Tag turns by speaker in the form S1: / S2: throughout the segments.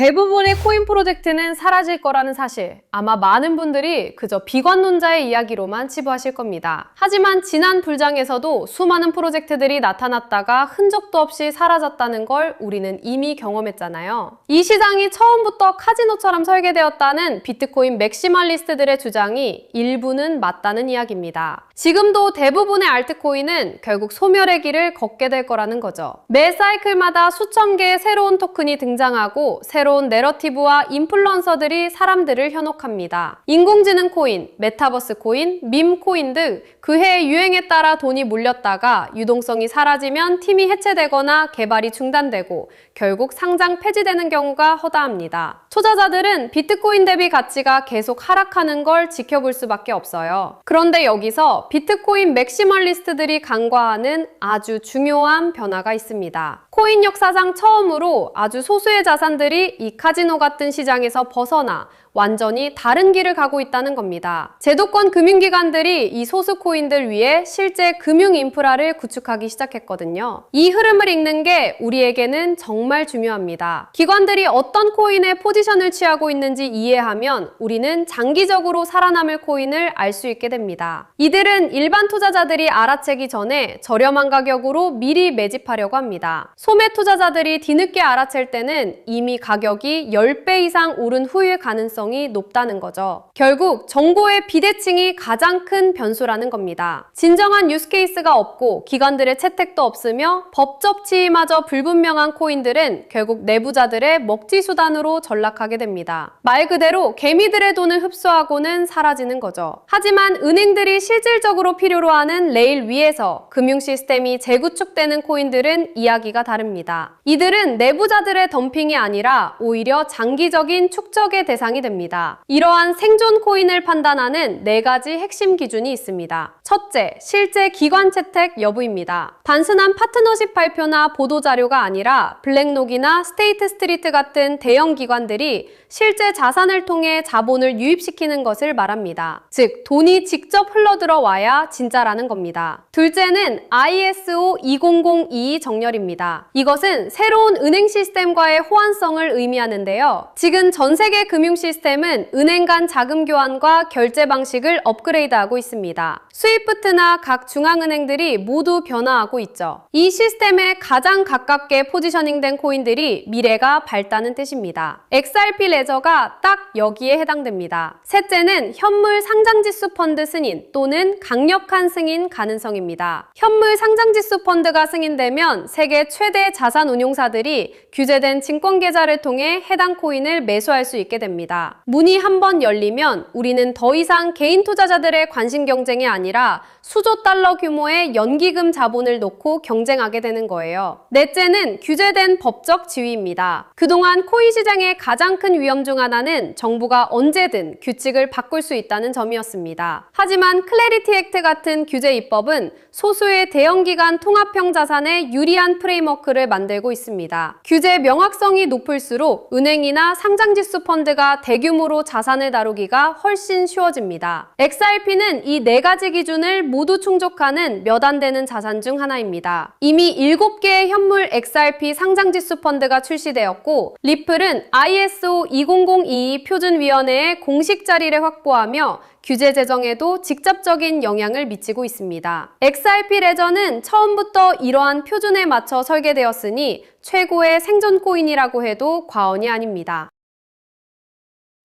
S1: 대부분의 코인 프로젝트는 사라질 거라는 사실, 아마 많은 분들이 그저 비관론자의 이야기로만 치부하실 겁니다. 하지만 지난 불장에서도 수많은 프로젝트들이 나타났다가 흔적도 없이 사라졌다는 걸 우리는 이미 경험했잖아요. 이 시장이 처음부터 카지노처럼 설계되었다는 비트코인 맥시멀리스트들의 주장이 일부는 맞다는 이야기입니다. 지금도 대부분의 알트코인은 결국 소멸의 길을 걷게 될 거라는 거죠. 매 사이클마다 수천 개의 새로운 토큰이 등장하고 새로운 내러티브와 인플루언서들이 사람들을 현혹합니다. 인공지능 코인, 메타버스 코인, 밈 코인 등 그 해의 유행에 따라 돈이 몰렸다가 유동성이 사라지면 팀이 해체되거나 개발이 중단되고 결국 상장 폐지되는 경우가 허다합니다. 투자자들은 비트코인 대비 가치가 계속 하락하는 걸 지켜볼 수밖에 없어요. 그런데 여기서 비트코인 맥시멀리스트들이 간과하는 아주 중요한 변화가 있습니다. 코인 역사상 처음으로 아주 소수의 자산들이 이 카지노 같은 시장에서 벗어나 완전히 다른 길을 가고 있다는 겁니다. 제도권 금융기관들이 이 소수 코인들 위해 실제 금융 인프라를 구축하기 시작했거든요. 이 흐름을 읽는 게 우리에게는 정말 중요합니다. 기관들이 어떤 코인에 포지션을 취하고 있는지 이해하면 우리는 장기적으로 살아남을 코인을 알 수 있게 됩니다. 이들은 일반 투자자들이 알아채기 전에 저렴한 가격으로 미리 매집하려고 합니다. 소매 투자자들이 뒤늦게 알아챌 때는 이미 가격이 10배 이상 오른 후일 가능성이 높다는 거죠. 결국 정보의 비대칭이 가장 큰 변수라는 겁니다. 진정한 유스케이스가 없고 기관들의 채택도 없으며 법적 지위마저 불분명한 코인들은 결국 내부자들의 먹튀 수단으로 전락하게 됩니다. 말 그대로 개미들의 돈을 흡수하고는 사라지는 거죠. 하지만 은행들이 실질적으로 필요로 하는 레일 위에서 금융 시스템이 재구축되는 코인들은 이야기가 다릅니다. 이들은 내부자들의 덤핑이 아니라 오히려 장기적인 축적의 대상이 됩니다. 이러한 생존 코인을 판단하는 4가지 핵심 기준이 있습니다. 첫째, 실제 기관 채택 여부입니다. 단순한 파트너십 발표나 보도자료가 아니라 블랙록이나 스테이트 스트리트 같은 대형 기관들이 실제 자산을 통해 자본을 유입시키는 것을 말합니다. 즉, 돈이 직접 흘러들어와야 진짜라는 겁니다. 둘째는 ISO 20022 정렬입니다. 이것은 새로운 은행 시스템과의 호환성을 의미하는데요. 지금 전 세계 금융 시스템은 은행 간 자금 교환과 결제 방식을 업그레이드하고 있습니다. 스위프트나 각 중앙은행들이 모두 변화하고 있죠. 이 시스템에 가장 가깝게 포지셔닝된 코인들이 미래가 밝다는 뜻입니다. XRP 레저가 딱 여기에 해당됩니다. 셋째는 현물 상장지수 펀드 승인 또는 강력한 승인 가능성입니다. 현물 상장지수 펀드가 승인되면 세계 최대 자산 운용사들이 규제된 증권 계좌를 통해 해당 코인을 매수할 수 있게 됩니다. 문이 한번 열리면 우리는 더 이상 개인 투자자들의 관심 경쟁이 아니라 수조 달러 규모의 연기금 자본을 놓고 경쟁하게 되는 거예요. 넷째는 규제된 법적 지위입니다. 그동안 코인 시장의 가장 큰 위험 중 하나는 정부가 언제든 규칙을 바꿀 수 있다는 점이었습니다. 하지만 클래리티 액트 같은 규제 입법은 소수의 대형기관 통합형 자산에 유리한 프레임워크를 만들고 있습니다. 규제 명확성이 높을수록 은행이나 상장지수 펀드가 대규모로 자산을 다루기가 훨씬 쉬워집니다. XRP는 이 4가지 기준을 모두 충족하는 몇 안 되는 자산 중 하나입니다. 이미 7개의 현물 XRP 상장지수 펀드가 출시되었고 리플은 ISO 20022 표준위원회의 공식 자리를 확보하며 규제 제정에도 직접적인 영향을 미치고 있습니다. XRP 레저는 처음부터 이러한 표준에 맞춰 설계되었으니 최고의 생존 코인이라고 해도 과언이 아닙니다.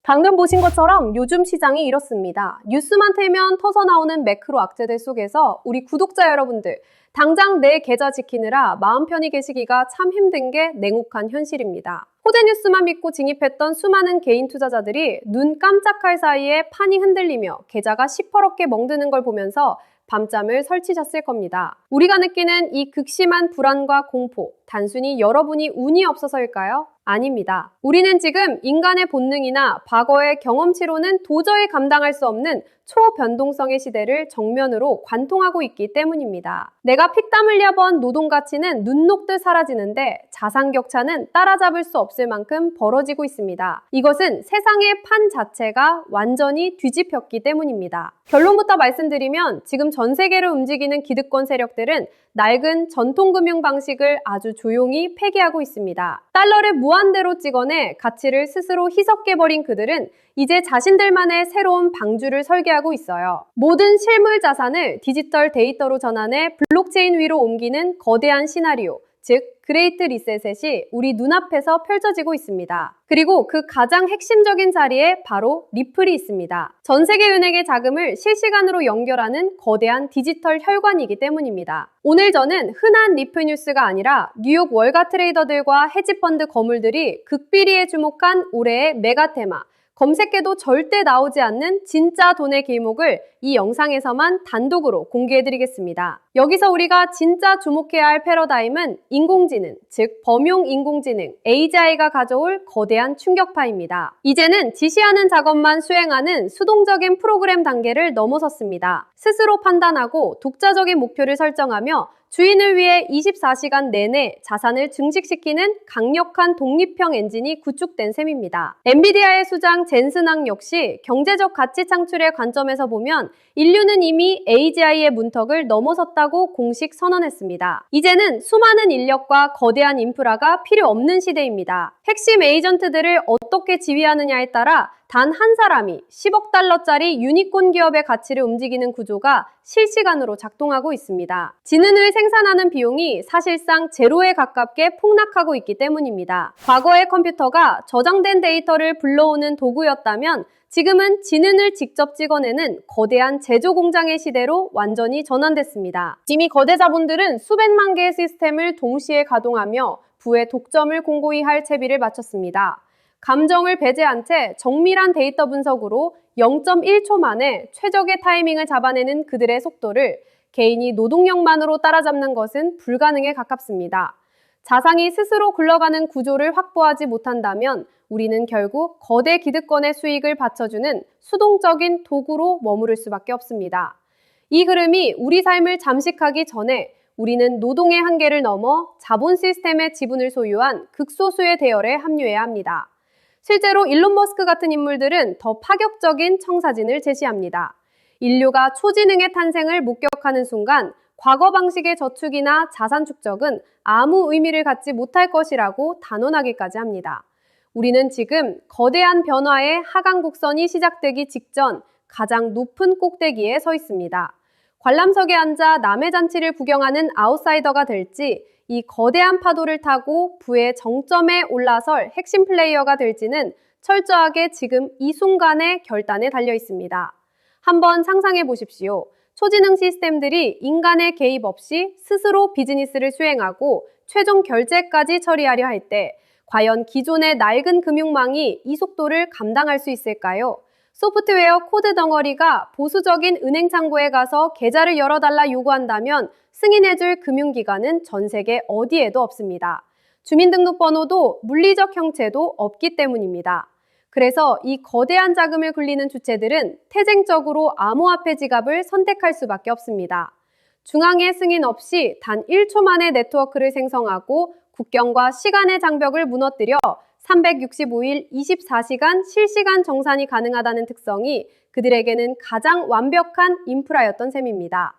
S1: 방금 보신 것처럼 요즘 시장이 이렇습니다. 뉴스만 틀면 터져나오는 매크로 악재들 속에서 우리 구독자 여러분들, 당장 내 계좌 지키느라 마음 편히 계시기가 참 힘든 게 냉혹한 현실입니다. 호재 뉴스만 믿고 진입했던 수많은 개인 투자자들이 눈 깜짝할 사이에 판이 흔들리며 계좌가 시퍼렇게 멍드는 걸 보면서 밤잠을 설치셨을 겁니다. 우리가 느끼는 이 극심한 불안과 공포, 단순히 여러분이 운이 없어서일까요? 아닙니다. 우리는 지금 인간의 본능이나 과거의 경험치로는 도저히 감당할 수 없는 초변동성의 시대를 정면으로 관통하고 있기 때문입니다. 내가 피땀 흘려 번 노동 가치는 눈 녹듯 사라지는데 자산 격차는 따라잡을 수 없을 만큼 벌어지고 있습니다. 이것은 세상의 판 자체가 완전히 뒤집혔기 때문입니다. 결론부터 말씀드리면 지금 전 세계를 움직이는 기득권 세력들은 낡은 전통금융 방식을 아주 조용히 폐기하고 있습니다. 달러를 무한 무한대로 찍어내 가치를 스스로 희석해버린 그들은 이제 자신들만의 새로운 방주를 설계하고 있어요. 모든 실물 자산을 디지털 데이터로 전환해 블록체인 위로 옮기는 거대한 시나리오, 즉 그레이트 리셋이 우리 눈앞에서 펼쳐지고 있습니다. 그리고 그 가장 핵심적인 자리에 바로 리플이 있습니다. 전 세계 은행의 자금을 실시간으로 연결하는 거대한 디지털 혈관이기 때문입니다. 오늘 저는 흔한 리플 뉴스가 아니라 뉴욕 월가 트레이더들과 헤지펀드 거물들이 극비리에 주목한 올해의 메가 테마, 검색해도 절대 나오지 않는 진짜 돈의 길목을 이 영상에서만 단독으로 공개해드리겠습니다. 여기서 우리가 진짜 주목해야 할 패러다임은 인공지능, 즉 범용 인공지능, AGI가 가져올 거대한 충격파입니다. 이제는 지시하는 작업만 수행하는 수동적인 프로그램 단계를 넘어섰습니다. 스스로 판단하고 독자적인 목표를 설정하며 주인을 위해 24시간 내내 자산을 증식시키는 강력한 독립형 엔진이 구축된 셈입니다. 엔비디아의 수장 젠슨 황 역시 경제적 가치 창출의 관점에서 보면 인류는 이미 AGI의 문턱을 넘어섰다고 공식 선언했습니다. 이제는 수많은 인력과 거대한 인프라가 필요 없는 시대입니다. 핵심 에이전트들을 어떻게 지휘하느냐에 따라 단 한 사람이 10억 달러짜리 유니콘 기업의 가치를 움직이는 구조가 실시간으로 작동하고 있습니다. 지능을 생산하는 비용이 사실상 제로에 가깝게 폭락하고 있기 때문입니다. 과거의 컴퓨터가 저장된 데이터를 불러오는 도구였다면 지금은 지능을 직접 찍어내는 거대한 제조 공장의 시대로 완전히 전환됐습니다. 이미 거대 자본들은 수백만 개의 시스템을 동시에 가동하며 부의 독점을 공고히 할 채비를 마쳤습니다. 감정을 배제한 채 정밀한 데이터 분석으로 0.1초 만에 최적의 타이밍을 잡아내는 그들의 속도를 개인이 노동력만으로 따라잡는 것은 불가능에 가깝습니다. 자산이 스스로 굴러가는 구조를 확보하지 못한다면 우리는 결국 거대 기득권의 수익을 받쳐주는 수동적인 도구로 머무를 수밖에 없습니다. 이 흐름이 우리 삶을 잠식하기 전에 우리는 노동의 한계를 넘어 자본 시스템의 지분을 소유한 극소수의 대열에 합류해야 합니다. 실제로 일론 머스크 같은 인물들은 더 파격적인 청사진을 제시합니다. 인류가 초지능의 탄생을 목격하는 순간 과거 방식의 저축이나 자산 축적은 아무 의미를 갖지 못할 것이라고 단언하기까지 합니다. 우리는 지금 거대한 변화의 하강 곡선이 시작되기 직전 가장 높은 꼭대기에 서 있습니다. 관람석에 앉아 남의 잔치를 구경하는 아웃사이더가 될지 이 거대한 파도를 타고 부의 정점에 올라설 핵심 플레이어가 될지는 철저하게 지금 이 순간의 결단에 달려 있습니다. 한번 상상해 보십시오. 초지능 시스템들이 인간의 개입 없이 스스로 비즈니스를 수행하고 최종 결제까지 처리하려 할 때 과연 기존의 낡은 금융망이 이 속도를 감당할 수 있을까요? 소프트웨어 코드 덩어리가 보수적인 은행 창구에 가서 계좌를 열어달라 요구한다면 승인해줄 금융기관은 전 세계 어디에도 없습니다. 주민등록번호도 물리적 형체도 없기 때문입니다. 그래서 이 거대한 자금을 굴리는 주체들은 태생적으로 암호화폐 지갑을 선택할 수밖에 없습니다. 중앙의 승인 없이 단 1초 만에 네트워크를 생성하고 국경과 시간의 장벽을 무너뜨려 365일 24시간 실시간 정산이 가능하다는 특성이 그들에게는 가장 완벽한 인프라였던 셈입니다.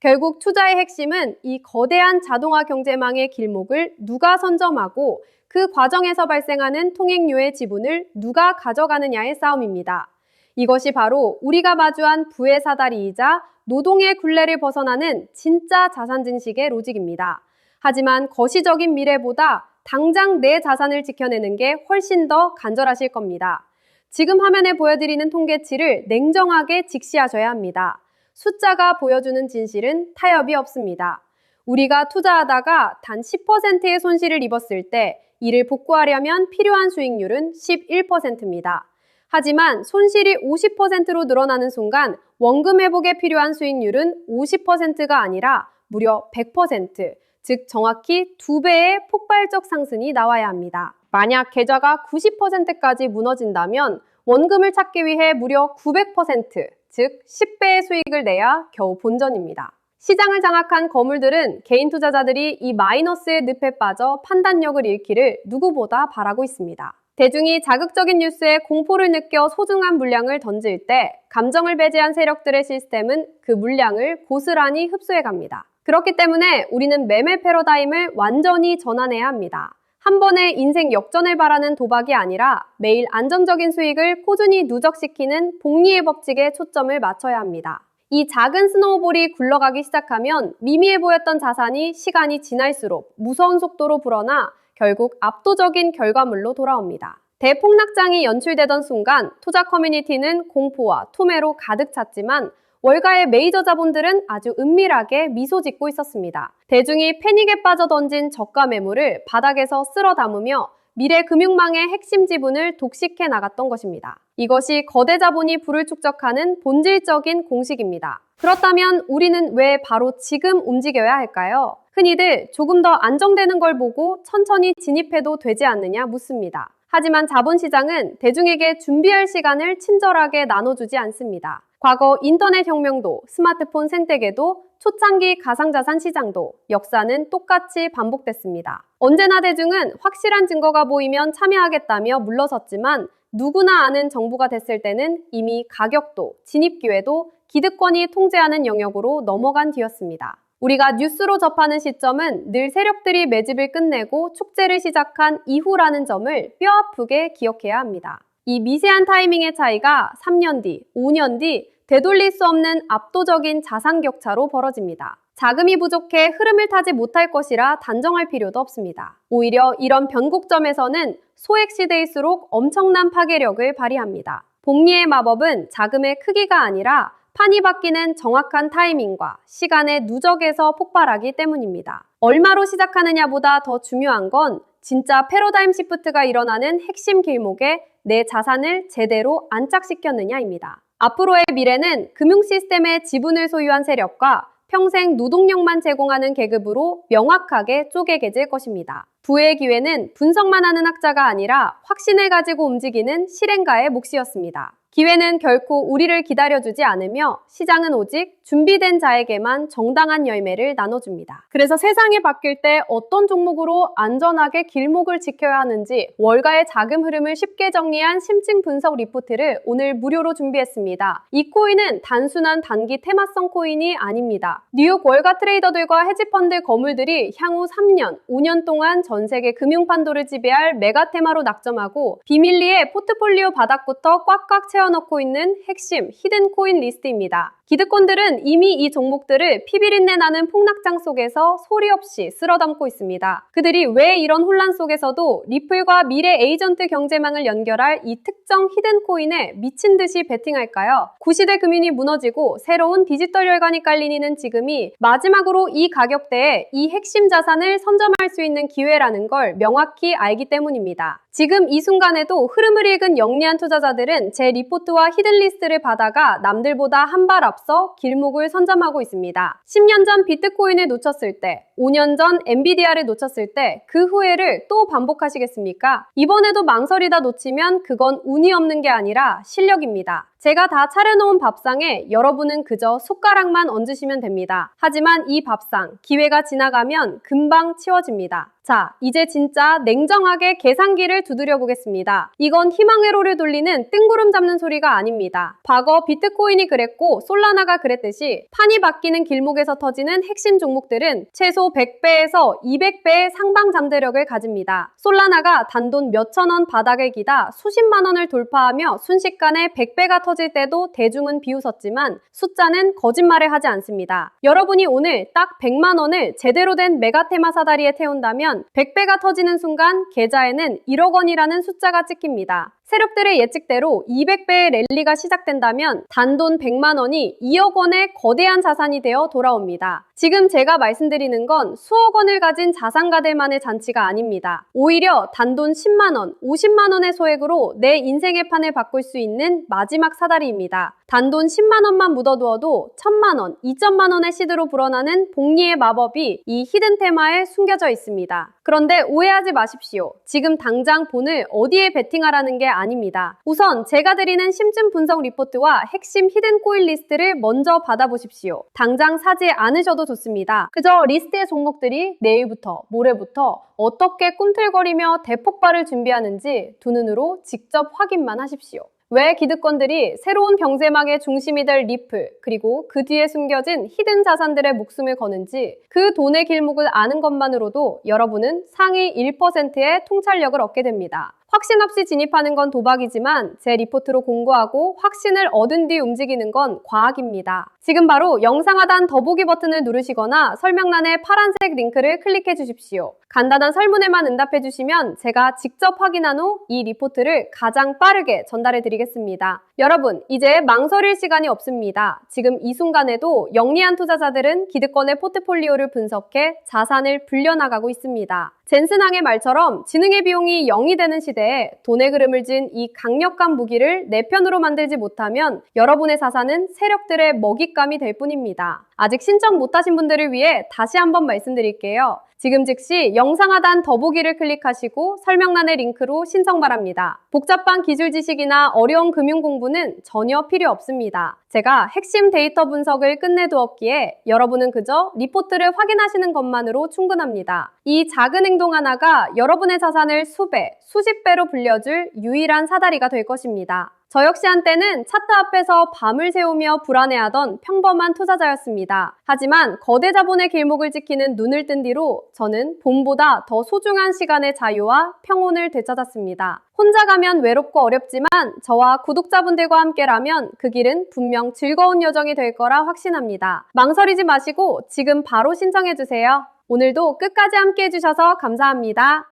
S1: 결국 투자의 핵심은 이 거대한 자동화 경제망의 길목을 누가 선점하고 그 과정에서 발생하는 통행료의 지분을 누가 가져가느냐의 싸움입니다. 이것이 바로 우리가 마주한 부의 사다리이자 노동의 굴레를 벗어나는 진짜 자산 증식의 로직입니다. 하지만 거시적인 미래보다 당장 내 자산을 지켜내는 게 훨씬 더 간절하실 겁니다. 지금 화면에 보여드리는 통계치를 냉정하게 직시하셔야 합니다. 숫자가 보여주는 진실은 타협이 없습니다. 우리가 투자하다가 단 10%의 손실을 입었을 때 이를 복구하려면 필요한 수익률은 11%입니다. 하지만 손실이 50%로 늘어나는 순간 원금 회복에 필요한 수익률은 50%가 아니라 무려 100%, 즉 정확히 2배의 폭발적 상승이 나와야 합니다. 만약 계좌가 90%까지 무너진다면 원금을 찾기 위해 무려 900%, 즉 10배의 수익을 내야 겨우 본전입니다. 시장을 장악한 거물들은 개인 투자자들이 이 마이너스의 늪에 빠져 판단력을 잃기를 누구보다 바라고 있습니다. 대중이 자극적인 뉴스에 공포를 느껴 소중한 물량을 던질 때 감정을 배제한 세력들의 시스템은 그 물량을 고스란히 흡수해 갑니다. 그렇기 때문에 우리는 매매 패러다임을 완전히 전환해야 합니다. 한 번에 인생 역전을 바라는 도박이 아니라 매일 안정적인 수익을 꾸준히 누적시키는 복리의 법칙에 초점을 맞춰야 합니다. 이 작은 스노우볼이 굴러가기 시작하면 미미해 보였던 자산이 시간이 지날수록 무서운 속도로 불어나 결국 압도적인 결과물로 돌아옵니다. 대폭락장이 연출되던 순간 투자 커뮤니티는 공포와 투매로 가득 찼지만 월가의 메이저 자본들은 아주 은밀하게 미소 짓고 있었습니다. 대중이 패닉에 빠져 던진 저가 매물을 바닥에서 쓸어 담으며 미래 금융망의 핵심 지분을 독식해 나갔던 것입니다. 이것이 거대 자본이 부를 축적하는 본질적인 공식입니다. 그렇다면 우리는 왜 바로 지금 움직여야 할까요? 흔히들 조금 더 안정되는 걸 보고 천천히 진입해도 되지 않느냐 묻습니다. 하지만 자본시장은 대중에게 준비할 시간을 친절하게 나눠주지 않습니다. 과거 인터넷 혁명도 스마트폰 생태계도 초창기 가상자산 시장도 역사는 똑같이 반복됐습니다. 언제나 대중은 확실한 증거가 보이면 참여하겠다며 물러섰지만 누구나 아는 정부가 됐을 때는 이미 가격도 진입 기회도 기득권이 통제하는 영역으로 넘어간 뒤였습니다. 우리가 뉴스로 접하는 시점은 늘 세력들이 매집을 끝내고 축제를 시작한 이후라는 점을 뼈아프게 기억해야 합니다. 이 미세한 타이밍의 차이가 3년 뒤, 5년 뒤 되돌릴 수 없는 압도적인 자산 격차로 벌어집니다. 자금이 부족해 흐름을 타지 못할 것이라 단정할 필요도 없습니다. 오히려 이런 변곡점에서는 소액 시대일수록 엄청난 파괴력을 발휘합니다. 복리의 마법은 자금의 크기가 아니라 판이 바뀌는 정확한 타이밍과 시간의 누적에서 폭발하기 때문입니다. 얼마로 시작하느냐보다 더 중요한 건 진짜 패러다임 시프트가 일어나는 핵심 길목에 내 자산을 제대로 안착시켰느냐입니다. 앞으로의 미래는 금융 시스템의 지분을 소유한 세력과 평생 노동력만 제공하는 계급으로 명확하게 쪼개개질 것입니다. 부의 기회는 분석만 하는 학자가 아니라 확신을 가지고 움직이는 실행가의 몫이었습니다. 기회는 결코 우리를 기다려주지 않으며 시장은 오직 준비된 자에게만 정당한 열매를 나눠줍니다. 그래서 세상이 바뀔 때 어떤 종목으로 안전하게 길목을 지켜야 하는지 월가의 자금 흐름을 쉽게 정리한 심층 분석 리포트를 오늘 무료로 준비했습니다. 이 코인은 단순한 단기 테마성 코인이 아닙니다. 뉴욕 월가 트레이더들과 헤지펀드 거물들이 향후 3년, 5년 동안 전 세계 금융판도를 지배할 메가 테마로 낙점하고 비밀리에 포트폴리오 바닥부터 꽉꽉 채워넣고 있는 핵심 히든 코인 리스트입니다. 기득권들은 이미 이 종목들을 피비린내 나는 폭락장 속에서 소리 없이 쓸어담고 있습니다. 그들이 왜 이런 혼란 속에서도 리플과 미래 에이전트 경제망을 연결할 이 특정 히든 코인에 미친 듯이 베팅할까요? 구시대 금융이 무너지고 새로운 디지털 혈관이 깔리는 지금이 마지막으로 이 가격대에 이 핵심 자산을 선점할 수 있는 기회라는 걸 명확히 알기 때문입니다. 지금 이 순간에도 흐름을 읽은 영리한 투자자들은 제 리포트와 히든리스트를 받아가 남들보다 한 발 앞서 길목을 선점하고 있습니다. 10년 전 비트코인을 놓쳤을 때, 5년 전 엔비디아를 놓쳤을 때 그 후회를 또 반복하시겠습니까? 이번에도 망설이다 놓치면 그건 운이 없는 게 아니라 실력입니다. 제가 다 차려놓은 밥상에 여러분은 그저 숟가락만 얹으시면 됩니다. 하지만 이 밥상, 기회가 지나가면 금방 치워집니다. 자, 이제 진짜 냉정하게 계산기를 두드려 보겠습니다. 이건 희망회로를 돌리는 뜬구름 잡는 소리가 아닙니다. 과거 비트코인이 그랬고 솔라나가 그랬듯이 판이 바뀌는 길목에서 터지는 핵심 종목들은 최소 100배에서 200배의 상방 잠재력을 가집니다. 솔라나가 단돈 몇천 원 바닥을 기다 수십만 원을 돌파하며 순식간에 100배가 터질 때도 대중은 비웃었지만 숫자는 거짓말을 하지 않습니다. 여러분이 오늘 딱 100만 원을 제대로 된 메가테마 사다리에 태운다면 100배가 터지는 순간 계좌에는 1억 원이라는 숫자가 찍힙니다. 세력들의 예측대로 200배의 랠리가 시작된다면 단돈 100만 원이 2억 원의 거대한 자산이 되어 돌아옵니다. 지금 제가 말씀드리는 건 수억 원을 가진 자산가들만의 잔치가 아닙니다. 오히려 단돈 10만 원, 50만 원의 소액으로 내 인생의 판을 바꿀 수 있는 마지막 사다리입니다. 단돈 10만 원만 묻어두어도 1000만 원, 2천만 원의 시드로 불어나는 복리의 마법이 이 히든 테마에 숨겨져 있습니다. 그런데 오해하지 마십시오. 지금 당장 본을 어디에 베팅하라는 게 아닙니다. 우선 제가 드리는 심층 분석 리포트와 핵심 히든 코인 리스트를 먼저 받아보십시오. 당장 사지 않으셔도 좋습니다. 그저 리스트의 종목들이 내일부터, 모레부터 어떻게 꿈틀거리며 대폭발을 준비하는지 두 눈으로 직접 확인만 하십시오. 왜 기득권들이 새로운 병제망의 중심이 될 리플, 그리고 그 뒤에 숨겨진 히든 자산들의 목숨을 거는지 그 돈의 길목을 아는 것만으로도 여러분은 상위 1%의 통찰력을 얻게 됩니다. 확신 없이 진입하는 건 도박이지만 제 리포트로 공부하고 확신을 얻은 뒤 움직이는 건 과학입니다. 지금 바로 영상 하단 더보기 버튼을 누르시거나 설명란의 파란색 링크를 클릭해 주십시오. 간단한 설문에만 응답해 주시면 제가 직접 확인한 후 이 리포트를 가장 빠르게 전달해 드리겠습니다. 여러분, 이제 망설일 시간이 없습니다. 지금 이 순간에도 영리한 투자자들은 기득권의 포트폴리오를 분석해 자산을 불려나가고 있습니다. 젠슨항의 말처럼 지능의 비용이 0이 되는 시대에 돈의 그름을 진 이 강력한 무기를 내 편으로 만들지 못하면 여러분의 자산은 세력들의 먹잇감이 될 뿐입니다. 아직 신청 못하신 분들을 위해 다시 한번 말씀드릴게요. 지금 즉시 영상 하단 더보기를 클릭하시고 설명란의 링크로 신청 바랍니다. 복잡한 기술 지식이나 어려운 금융 공부는 전혀 필요 없습니다. 제가 핵심 데이터 분석을 끝내두었기에 여러분은 그저 리포트를 확인하시는 것만으로 충분합니다. 이 작은 행동 하나가 여러분의 자산을 수배, 수십 배로 불려줄 유일한 사다리가 될 것입니다. 저 역시 한때는 차트 앞에서 밤을 새우며 불안해하던 평범한 투자자였습니다. 하지만 거대 자본의 길목을 지키는 눈을 뜬 뒤로 저는 봄보다 더 소중한 시간의 자유와 평온을 되찾았습니다. 혼자 가면 외롭고 어렵지만 저와 구독자분들과 함께라면 그 길은 분명 즐거운 여정이 될 거라 확신합니다. 망설이지 마시고 지금 바로 신청해주세요. 오늘도 끝까지 함께 해주셔서 감사합니다.